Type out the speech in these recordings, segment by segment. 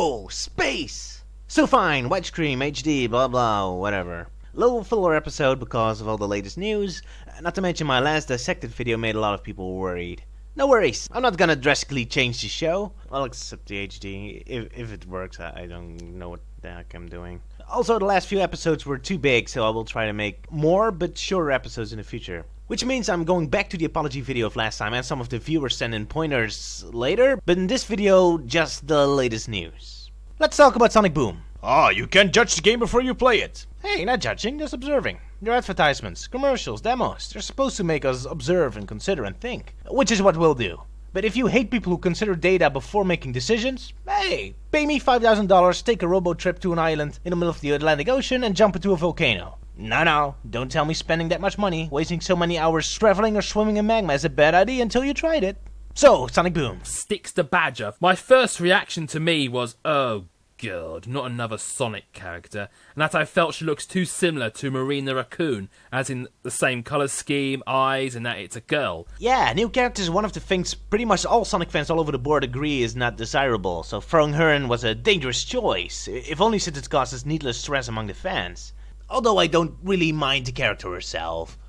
Whoa, space! So fine, widescreen, HD, blah blah, whatever. Low filler episode because of all the latest news, not to mention my last Dissected video made a lot of people worried. No worries, I'm not gonna drastically change the show. Well, except the HD. If it works, I don't know what the heck I'm doing. Also, the last few episodes were too big, so I will try to make more but shorter episodes in the future. Which means I'm going back to the apology video of last time, and some of the viewers sent in pointers later, but in this video, just the latest news. Let's talk about Sonic Boom. You can't judge the game before you play it. Hey, not judging, just observing. They're advertisements, commercials, demos. They're supposed to make us observe and consider and think, which is what we'll do. But if you hate people who consider data before making decisions, hey, pay me $5,000, take a robo trip to an island in the middle of the Atlantic Ocean and jump into a volcano. No, don't tell me spending that much money, wasting so many hours traveling or swimming in magma is a bad idea until you tried it. So, Sonic Boom. Sticks the Badger. My first reaction to me was, oh god, not another Sonic character, and that I felt she looks too similar to Marine the Raccoon, as in the same colour scheme, eyes, and that it's a girl. Yeah, new character is one of the things pretty much all Sonic fans all over the board agree is not desirable, so throwing her in was a dangerous choice, if only since it causes needless stress among the fans. Although I don't really mind the character herself.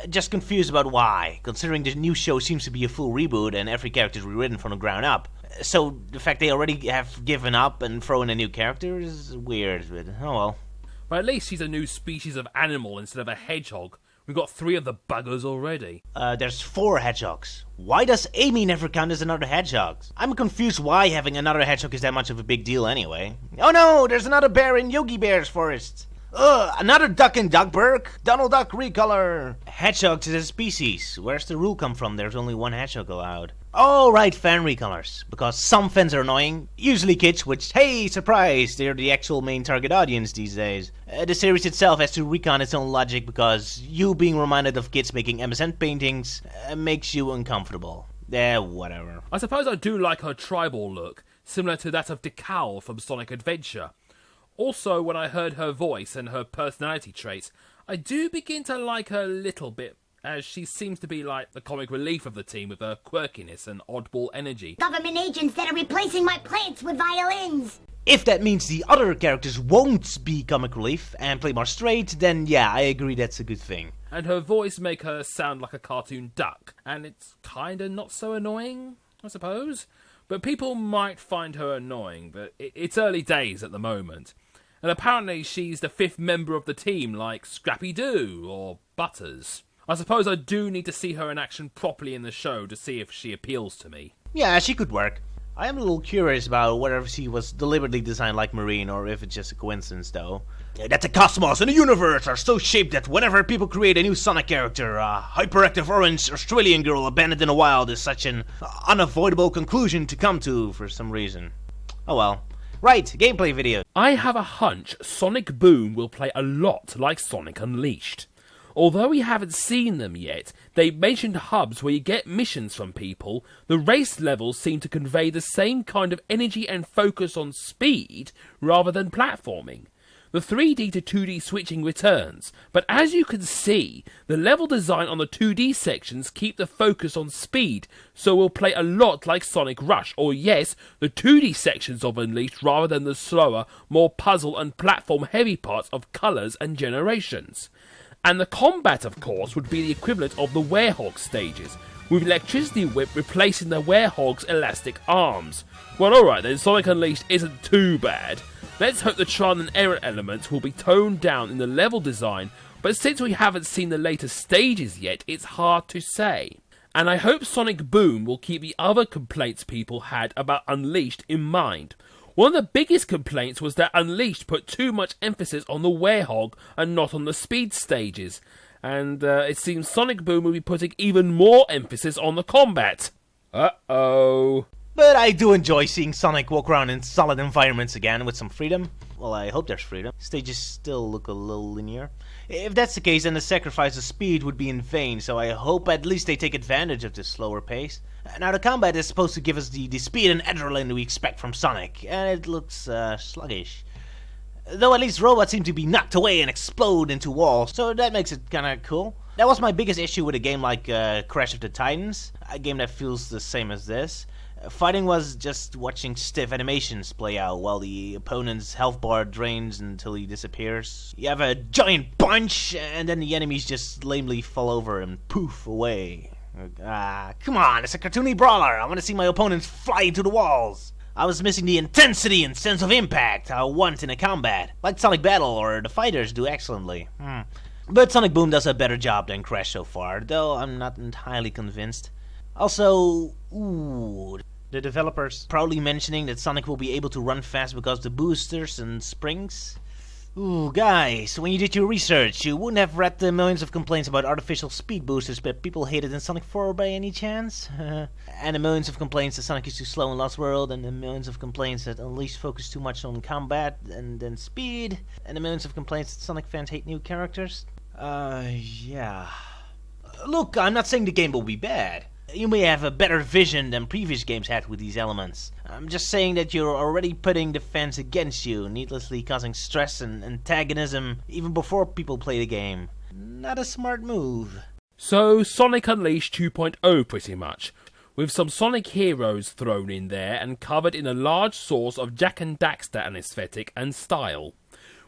Just confused about why, considering the new show seems to be a full reboot and every character is rewritten from the ground up. So the fact they already have given up and thrown in a new character is weird, but oh well. But at least she's a new species of animal instead of a hedgehog. We've got 3 of the buggers already. There's 4 hedgehogs. Why does Amy never count as another hedgehog? I'm confused why having another hedgehog is that much of a big deal anyway. Oh no, there's another bear in Yogi Bear's forest. Another duck in Duckburg? Donald Duck recolor. Hedgehogs is a species. Where's the rule come from? There's only 1 hedgehog allowed. Oh, right, fan recolors. Because some fans are annoying. Usually kids, which, hey, surprise, they're the actual main target audience these days. The series itself has to recon its own logic because you being reminded of kids making MSN paintings makes you uncomfortable. Whatever. I suppose I do like her tribal look, similar to that of Decal from Sonic Adventure. Also, when I heard her voice and her personality traits, I do begin to like her a little bit, as she seems to be like the comic relief of the team with her quirkiness and oddball energy. Government agents that are replacing my plants with violins! If that means the other characters won't be comic relief and play more straight, then yeah, I agree that's a good thing. And her voice make her sound like a cartoon duck, and it's kinda not so annoying, I suppose. But people might find her annoying, but it's early days at the moment. And apparently she's the 5th member of the team, like Scrappy-Doo or Butters. I suppose I do need to see her in action properly in the show to see if she appeals to me. Yeah, she could work. I am a little curious about whether she was deliberately designed like Marine or if it's just a coincidence, though. That the cosmos and the universe are so shaped that whenever people create a new Sonic character, a hyperactive orange Australian girl abandoned in the wild is such an unavoidable conclusion to come to for some reason. Oh well. Right, gameplay video. I have a hunch Sonic Boom will play a lot like Sonic Unleashed. Although we haven't seen them yet, they mentioned hubs where you get missions from people. The race levels seem to convey the same kind of energy and focus on speed rather than platforming. The 3D to 2D switching returns, but as you can see, the level design on the 2D sections keep the focus on speed, so we'll play a lot like Sonic Rush, or yes, the 2D sections of Unleashed rather than the slower, more puzzle and platform heavy parts of Colors and Generations. And the combat, of course, would be the equivalent of the Werehog stages, with Electricity Whip replacing the Werehog's elastic arms. Well, alright then, Sonic Unleashed isn't too bad. Let's hope the trial and error elements will be toned down in the level design, but since we haven't seen the later stages yet, it's hard to say. And I hope Sonic Boom will keep the other complaints people had about Unleashed in mind. One of the biggest complaints was that Unleashed put too much emphasis on the Werehog and not on the speed stages. And it seems Sonic Boom will be putting even more emphasis on the combat. Uh-oh. But I do enjoy seeing Sonic walk around in solid environments again with some freedom. Well, I hope there's freedom. Stages still look a little linear. If that's the case, then the sacrifice of speed would be in vain, so I hope at least they take advantage of this slower pace. Now, the combat is supposed to give us the speed and adrenaline we expect from Sonic, and it looks sluggish. Though at least robots seem to be knocked away and explode into walls, so that makes it kinda cool. That was my biggest issue with a game like Crash of the Titans, a game that feels the same as this. Fighting was just watching stiff animations play out while the opponent's health bar drains until he disappears. You have a giant punch, and then the enemies just lamely fall over and poof away. Come on, it's a cartoony brawler. I want to see my opponents fly into the walls. I was missing the intensity and sense of impact I want in a combat, like Sonic Battle or the fighters do excellently. But Sonic Boom does a better job than Crash so far, though I'm not entirely convinced. Also, the developers proudly mentioning that Sonic will be able to run fast because of the boosters and springs. Guys, when you did your research, you wouldn't have read the millions of complaints about artificial speed boosters that people hated in Sonic 4 by any chance? And the millions of complaints that Sonic is too slow in Lost World, and the millions of complaints that Unleashed focus too much on combat and then speed, and the millions of complaints that Sonic fans hate new characters? Yeah. Look, I'm not saying the game will be bad. You may have a better vision than previous games had with these elements. I'm just saying that you're already putting the fans against you, needlessly causing stress and antagonism even before people play the game. Not a smart move. So, Sonic Unleashed 2.0 pretty much, with some Sonic heroes thrown in there and covered in a large source of Jak and Daxter aesthetic and style.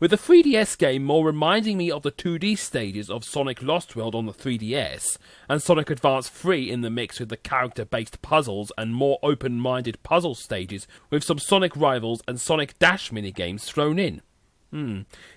With the 3DS game more reminding me of the 2D stages of Sonic Lost World on the 3DS, and Sonic Advance 3 in the mix with the character-based puzzles and more open-minded puzzle stages with some Sonic Rivals and Sonic Dash minigames thrown in.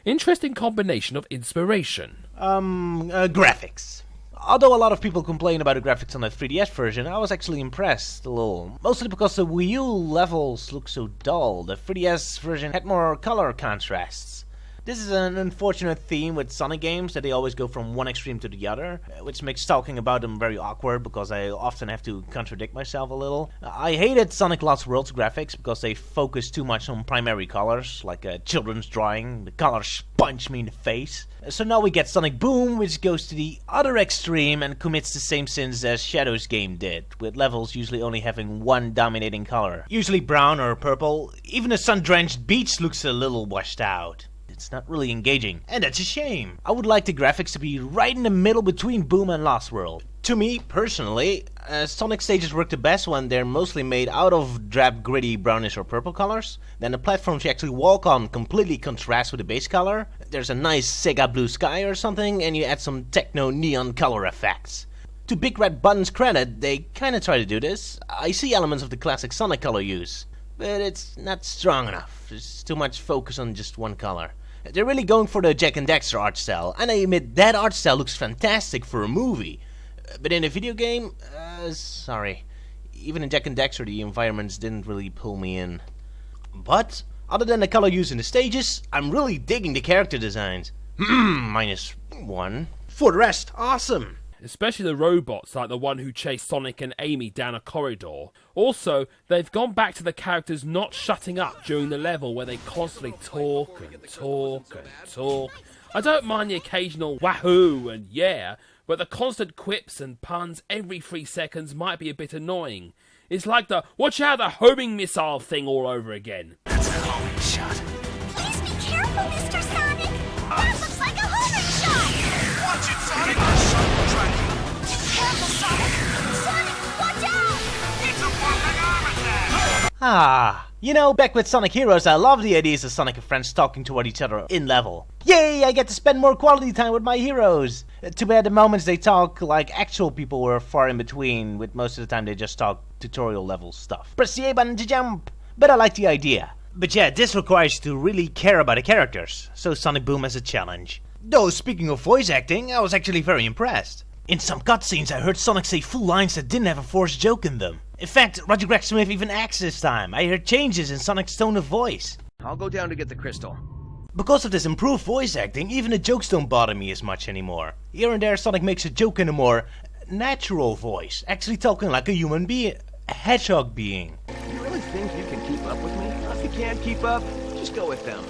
Interesting combination of inspiration. Graphics. Although a lot of people complain about the graphics on the 3DS version, I was actually impressed a little. Mostly because the Wii U levels look so dull. The 3DS version had more color contrasts. This is an unfortunate theme with Sonic games, that they always go from one extreme to the other, which makes talking about them very awkward because I often have to contradict myself a little. I hated Sonic Lost World's graphics because they focus too much on primary colors, like a children's drawing. The colors punch me in the face. So now we get Sonic Boom, which goes to the other extreme and commits the same sins as Shadow's game did, with levels usually only having one dominating color, usually brown or purple. Even the sun-drenched beach looks a little washed out. It's not really engaging, and that's a shame. I would like the graphics to be right in the middle between Boom and Lost World. To me, personally, Sonic stages work the best when they're mostly made out of drab, gritty, brownish or purple colors. Then the platforms you actually walk on completely contrast with the base color. There's a nice Sega blue sky or something, and you add some techno neon color effects. To Big Red Button's credit, they kinda try to do this. I see elements of the classic Sonic color use, but it's not strong enough. There's too much focus on just one color. They're really going for the Jak and Daxter art style, and I admit that art style looks fantastic for a movie. But in a video game, sorry. Even in Jak and Daxter, the environments didn't really pull me in. But, other than the color used in the stages, I'm really digging the character designs. -1. For the rest, awesome. Especially the robots like the one who chased Sonic and Amy down a corridor. Also, they've gone back to the characters not shutting up during the level where they constantly talk and talk and talk. I don't mind the occasional wahoo and yeah, but the constant quips and puns every 3 seconds might be a bit annoying. It's like the watch out the homing missile thing all over again. That's a homing shot. Please be careful, Mr. Sonic. That looks like a homing shot. Watch it, Sonic! Our son will track you. Careful, Sonic. Sonic, watch out. It's a whopping arm attack! You know, back with Sonic Heroes, I love the ideas of Sonic and friends talking toward each other in level. Yay, I get to spend more quality time with my heroes! Too bad the moments they talk like actual people were far in between, with most of the time they just talk tutorial level stuff. Press the A button to jump! But I like the idea. But yeah, this requires you to really care about the characters, so Sonic Boom has a challenge. Though, speaking of voice acting, I was actually very impressed. In some cutscenes I heard Sonic say full lines that didn't have a forced joke in them. In fact, Roger Greg Smith even acts this time. I heard changes in Sonic's tone of voice. I'll go down to get the crystal. Because of this improved voice acting, even the jokes don't bother me as much anymore. Here and there Sonic makes a joke in a more natural voice, actually talking like a human being, a hedgehog being. You really think you can keep up with me? If you can't keep up, just go with them.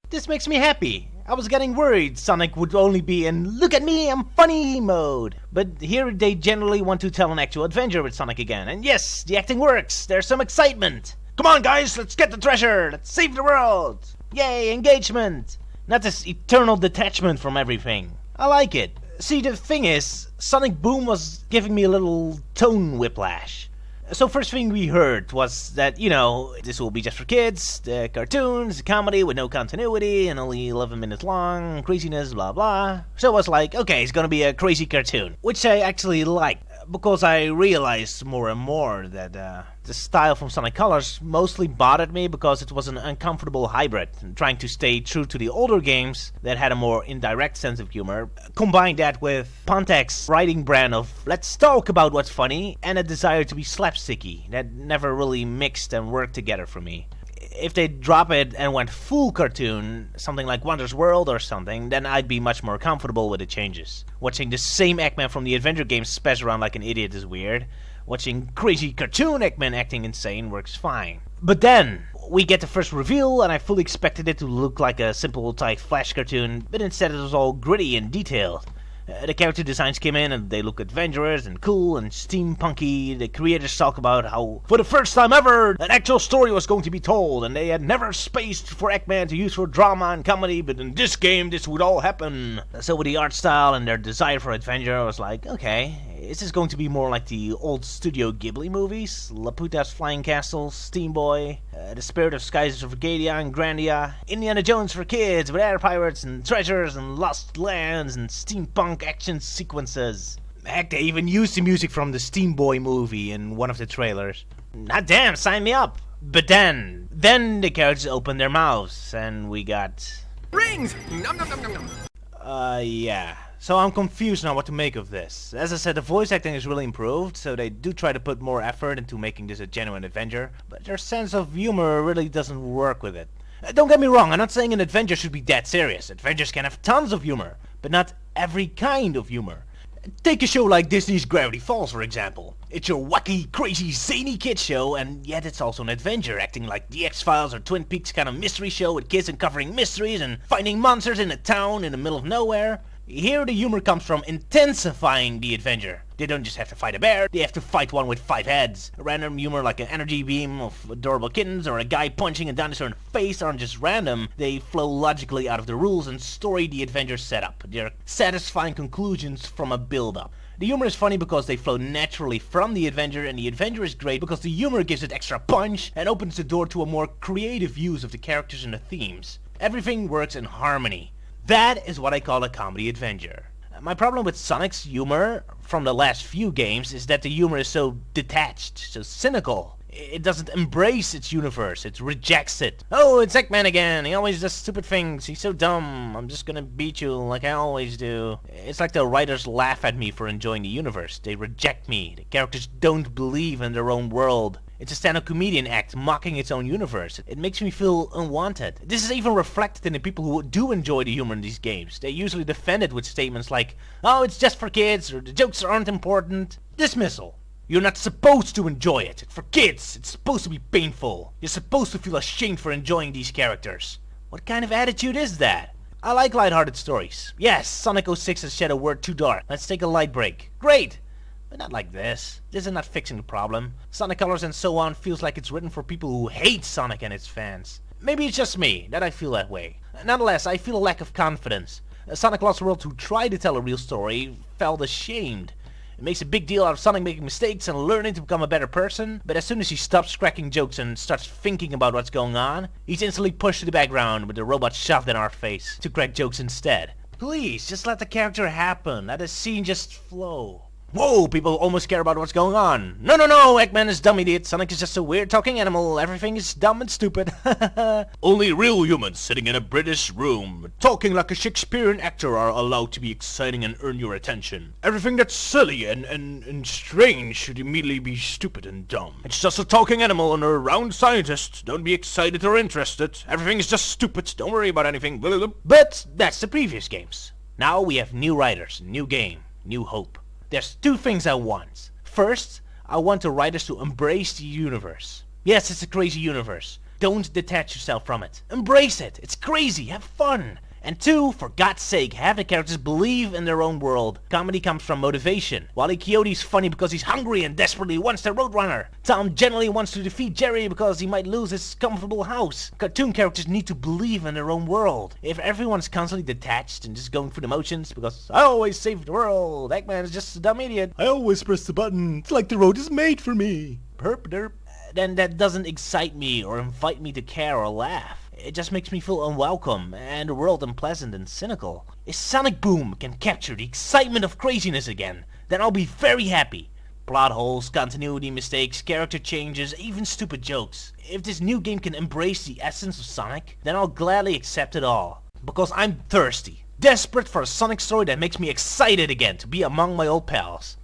This makes me happy. I was getting worried Sonic would only be in look at me, I'm funny mode. But here they generally want to tell an actual adventure with Sonic again. And yes, the acting works. There's some excitement. Come on guys, let's get the treasure. Let's save the world. Yay, engagement. Not this eternal detachment from everything. I like it. See, the thing is, Sonic Boom was giving me a little tone whiplash. So first thing we heard was that, this will be just for kids, the cartoons, comedy with no continuity, and only 11 minutes long, craziness, blah blah. So I was like, okay, it's gonna be a crazy cartoon, which I actually liked, because I realized more and more that the style from Sonic Colors mostly bothered me because it was an uncomfortable hybrid, trying to stay true to the older games that had a more indirect sense of humor. Combine that with Pontek's writing brand of let's talk about what's funny, and a desire to be slapsticky that never really mixed and worked together for me. If they drop it and went full cartoon, something like Wonder's World or something, then I'd be much more comfortable with the changes. Watching the same Eggman from the Adventure games spaz around like an idiot is weird. Watching crazy cartoon Eggman acting insane works fine. But then, we get the first reveal, and I fully expected it to look like a simple tight Flash cartoon, but instead it was all gritty and detailed. The character designs came in and they look adventurous and cool and steampunky. The creators talk about how, for the first time ever, an actual story was going to be told, and they had never spaced for Eggman to use for drama and comedy, but in this game this would all happen. So with the art style and their desire for adventure, I was like, okay, is this going to be more like the old Studio Ghibli movies? Laputa's Flying Castle, Steam Boy, The Spirit of Skies of Arcadia and Grandia, Indiana Jones for kids with air pirates and treasures and lost lands and steampunk action sequences. Heck, they even used the music from the Steam Boy movie in one of the trailers. Not damn, sign me up. But then the characters opened their mouths and we got... Rings! Nom nom nom nom nom. Yeah. So I'm confused now what to make of this. As I said, the voice acting is really improved, so they do try to put more effort into making this a genuine adventure, but their sense of humor really doesn't work with it. Don't get me wrong, I'm not saying an adventure should be dead serious. Adventures can have tons of humor, but not every kind of humor. Take a show like Disney's Gravity Falls, for example. It's your wacky, crazy, zany kids show, and yet it's also an adventure, acting like the X-Files or Twin Peaks kind of mystery show with kids uncovering mysteries and finding monsters in a town in the middle of nowhere. Here the humor comes from intensifying the adventure. They don't just have to fight a bear, they have to fight one with 5 heads. Random humor like an energy beam of adorable kittens or a guy punching a dinosaur in the face aren't just random, they flow logically out of the rules and story the adventure setup. They're satisfying conclusions from a build-up. The humor is funny because they flow naturally from the adventure, and the adventure is great because the humor gives it extra punch and opens the door to a more creative use of the characters and the themes. Everything works in harmony. That is what I call a comedy adventure. My problem with Sonic's humor from the last few games is that the humor is so detached, so cynical. It doesn't embrace its universe, it rejects it. Oh, it's Eggman again, he always does stupid things, he's so dumb, I'm just gonna beat you like I always do. It's like the writers laugh at me for enjoying the universe, they reject me, the characters don't believe in their own world. It's a stand-up comedian act mocking its own universe. It makes me feel unwanted. This is even reflected in the people who do enjoy the humor in these games. They usually defend it with statements like, oh, it's just for kids, or the jokes aren't important. Dismissal. You're not supposed to enjoy it. It's for kids. It's supposed to be painful. You're supposed to feel ashamed for enjoying these characters. What kind of attitude is that? I like lighthearted stories. Yes, Sonic 06 has shed a word too dark. Let's take a light break. Great! But not like this. This is not fixing the problem. Sonic Colors and so on feels like it's written for people who hate Sonic and its fans. Maybe it's just me, that I feel that way. Nonetheless, I feel a lack of confidence. Sonic Lost World, who tried to tell a real story, felt ashamed. It makes a big deal out of Sonic making mistakes and learning to become a better person, but as soon as he stops cracking jokes and starts thinking about what's going on, he's instantly pushed to the background with the robot shoved in our face to crack jokes instead. Please, just let the character happen, let the scene just flow. Whoa, people almost care about what's going on. No, Eggman is dumb idiot. Sonic is just a weird talking animal. Everything is dumb and stupid. Only real humans sitting in a British room, talking like a Shakespearean actor are allowed to be exciting and earn your attention. Everything that's silly and strange should immediately be stupid and dumb. It's just a talking animal and a round scientist. Don't be excited or interested. Everything is just stupid. Don't worry about anything. But that's the previous games. Now we have new writers, new game, new hope. There's 2 things I want. First, I want the writers to embrace the universe. Yes, it's a crazy universe. Don't detach yourself from it. Embrace it. It's crazy. Have fun. And 2, for God's sake, have the characters believe in their own world. Comedy comes from motivation. Wile E. Coyote's funny because he's hungry and desperately wants the Roadrunner. Tom generally wants to defeat Jerry because he might lose his comfortable house. Cartoon characters need to believe in their own world. If everyone's constantly detached and just going through the motions because I always save the world, Eggman is just a dumb idiot. I always press the button. It's like the road is made for me. herp derp, then that doesn't excite me or invite me to care or laugh. It just makes me feel unwelcome and the world unpleasant and cynical. If Sonic Boom can capture the excitement of craziness again, then I'll be very happy. Plot holes, continuity mistakes, character changes, even stupid jokes. If this new game can embrace the essence of Sonic, then I'll gladly accept it all. Because I'm thirsty, desperate for a Sonic story that makes me excited again to be among my old pals.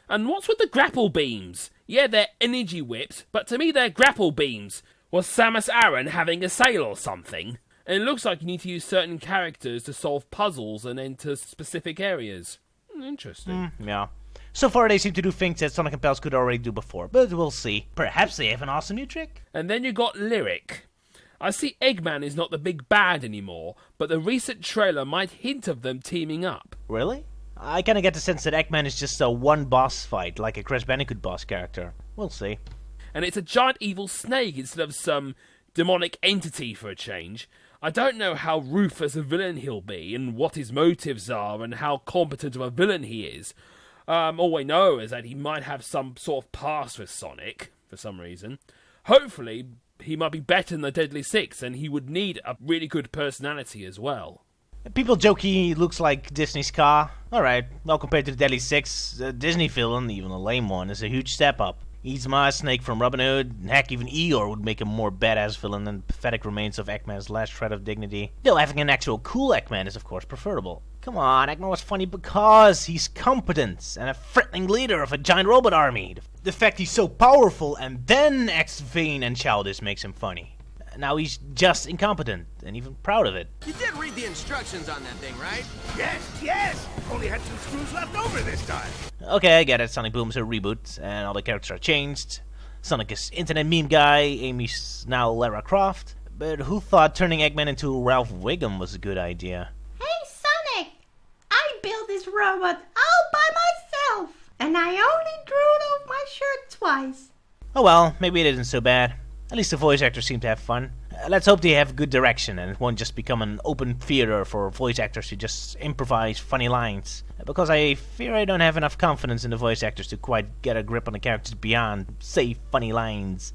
And what's with the grapple beams? Yeah, they're energy whips, but to me they're grapple beams. Was Samus Aran having a sale or something? And it looks like you need to use certain characters to solve puzzles and enter specific areas. Interesting. Yeah. So far they seem to do things that Sonic and Pals could already do before, but we'll see. Perhaps they have an awesome new trick? And then you got Lyric. I see Eggman is not the big bad anymore, but the recent trailer might hint of them teaming up. Really? I kinda get the sense that Eggman is just a one boss fight, like a Crash Bandicoot boss character. We'll see. And it's a giant evil snake instead of some demonic entity for a change. I don't know how ruthless a villain he'll be, and what his motives are, and how competent of a villain he is. All I know is that he might have some sort of past with Sonic, for some reason. Hopefully, he might be better than the Deadly Six, and he would need a really good personality as well. People joke he looks like Disney's Car. Alright, well compared to the Deadly Six, the Disney villain, even a lame one, is a huge step up. Yzma, Snake from Robin Hood, and heck, even Eeyore would make a more badass villain than pathetic remains of Eggman's last shred of dignity. Though having an actual cool Eggman is of course preferable. Come on, Eggman was funny because he's competent and a threatening leader of a giant robot army. The fact he's so powerful and then acts vain and childish makes him funny. Now he's just incompetent and even proud of it. You did read the instructions on that thing, right? Yes. Only had some screws left over this time. Okay, I get it. Sonic Boom's a reboot, and all the characters are changed. Sonic is internet meme guy, Amy's now Lara Croft. But who thought turning Eggman into Ralph Wiggum was a good idea? Hey, Sonic! I built this robot all by myself, and I only drew off my shirt twice. Oh well, maybe it isn't so bad. At least the voice actors seem to have fun. Let's hope they have good direction and it won't just become an open theater for voice actors to just improvise funny lines. Because I fear I don't have enough confidence in the voice actors to quite get a grip on the characters beyond, say, funny lines.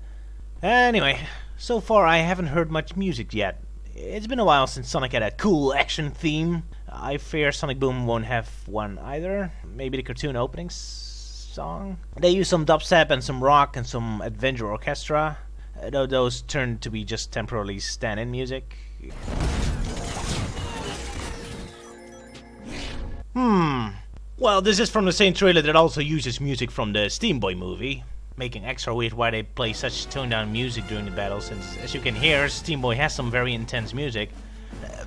Anyway, so far I haven't heard much music yet. It's been a while since Sonic had a cool action theme. I fear Sonic Boom won't have one either. Maybe the cartoon opening song? They use some dubstep and some rock and some adventure orchestra. Though those turned to be just temporarily stand-in music. Well, this is from the same trailer that also uses music from the Steam Boy movie. Making extra weird why they play such toned-down music during the battle, since, as you can hear, Steam Boy has some very intense music.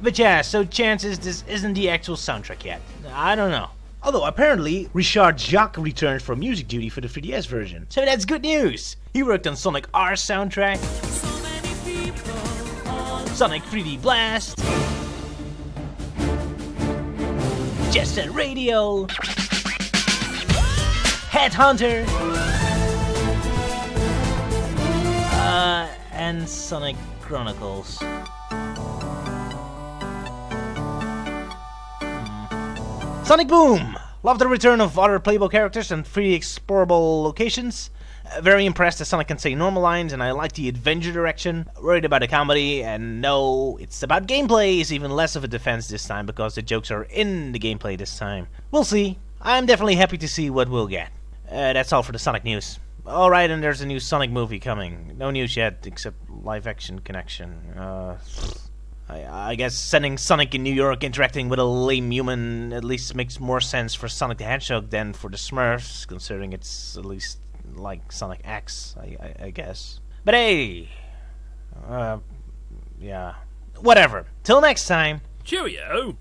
But yeah, so chances this isn't the actual soundtrack yet. I don't know. Although apparently, Richard Jacques returned for music duty for the 3DS version. So that's good news! He worked on Sonic R soundtrack, Sonic 3D Blast, Jet Set Radio, Headhunter, and Sonic Chronicles. Sonic Boom! Love the return of other playable characters and free explorable locations. Very impressed that Sonic can say normal lines, and I like the adventure direction. Worried about the comedy, and no, it's about gameplay is even less of a defense this time because the jokes are in the gameplay this time. We'll see. I'm definitely happy to see what we'll get. That's all for the Sonic news. Alright, and there's a new Sonic movie coming. No news yet, except live-action connection. I guess sending Sonic in New York interacting with a lame human at least makes more sense for Sonic the Hedgehog than for the Smurfs, considering it's at least like Sonic X, I guess. But hey! Yeah. Whatever. Till next time. Cheerio!